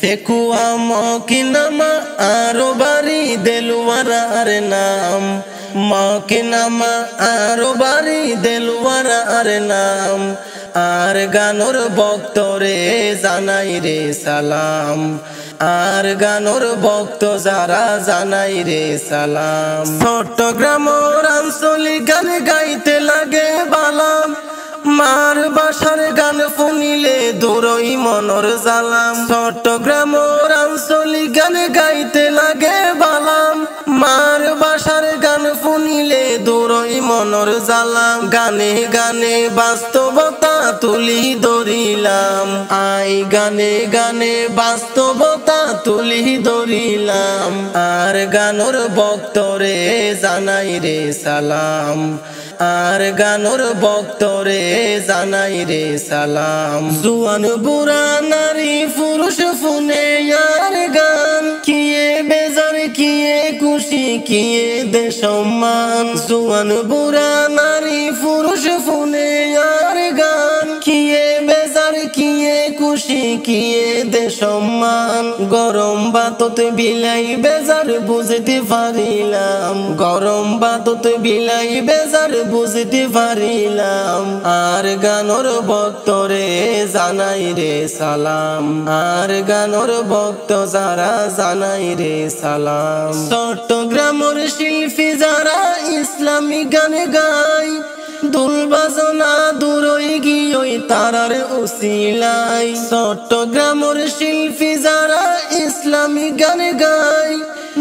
ফেকুয়া মকিনামা আরো বাড়ি দেলুয়ারার নাম, মকিনামা আরো বাড়ি দেলুয়ারার নাম। আর গানোর ভক্তরে জানাই রে সালাম, আর গানোর ভক্ত যারা জানাই রে সালাম। চট্টগ্রাম আঞ্চলিক গান গাইতে লাগে বালাম, মার বাসার গান শুনিলে দূরই মনর জালাম। চট্টগ্রাম আঞ্চলিক গান গাইতে লাগে বালাম, মার বাসার গান শুনিলে দূরই মনর জালাম। গানে গানে বাস্তবতা তুলি ধরিলাম, আই গানে গানে বাস্তবতা তুলি ধরিলাম। আর গানোর ভক্তরে জানাই রে সালাম, আর গানোর ভক্তরে জানাই রে সালাম। জুয়ান বুড়া নারী পুরুষ শুনে আর গান, কিয়ে বেজার কিয়ে খুশি কিয়ে দে সম্মান। জুয়ান বুড়া নারী পুরুষ শুনে আর গান, কিয়ে বেজার কিয়ে খুশি কিয়ে দে সম্মান। গরম বাতত বিলাই বেজার বুঝতে পারিলাম, গরম বাতত বিলাই বেজার বুঝতে পারিলাম। আর গানোর ভক্তরে জানাই রে সালাম, আর গানোর ভক্ত যারা জানাই রে সালাম। চট্টগ্রামের শিল্পী যারা ইসলামী গান গায়, দুল বাজনা দূরই গিয়ে তারার উসিলাই। চট্টগ্রামের শিল্পী যারা ইসলামী গান গায়,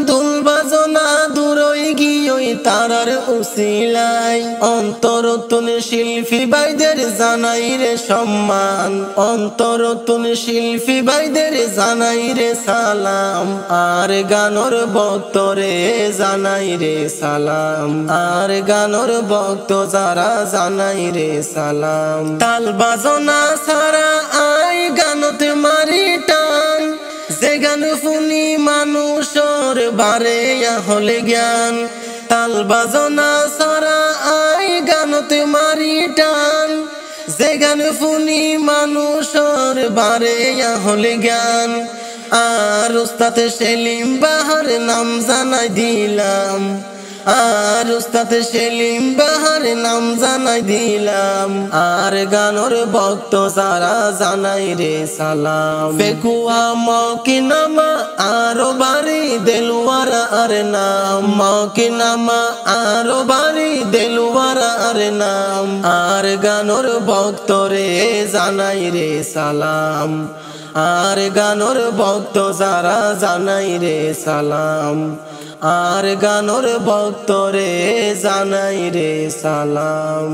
দুল বাজনা দূরই গিয়ে তারার উসিলাই। অন্তরতুন শিল্পী ভাইদের জানাই রে সম্মান, অন্তরতুন শিল্পী ভাইদের জানাই রে সালাম। আর গানোর ভক্তরে জানাই রে সালাম, আর গানোর ভক্ত যারা জানাই রে সালাম। তাল বাজনা সারা আই গানতে মারি টান, যে গান শুনি মানুষের বারে হলে জ্ঞান। তাল বাজনা সারা আই গানতে মারি টান, যে গান শুনি মানুষের বারে হলে জ্ঞান। আর উস্তাদ সেলিম বাহার নাম জানাই দিলাম, আর উস্তাদ সেলিম বাহার নাম জানাই দিলাম। আর গানোর ভক্ত যারা জানাই রে সালাম। ফেকুয়া মকিনামা আরো বাড়ি দেলুয়ারার নাম, মকিনামা আরো বাড়ি দেলুয়ারার নাম। আর গানোর ভক্তরে জানাই রে সালাম, আর গানোর ভক্ত যারা জানাই রে সালাম। আর গানোর ভক্তরে জানাই রে সালাম।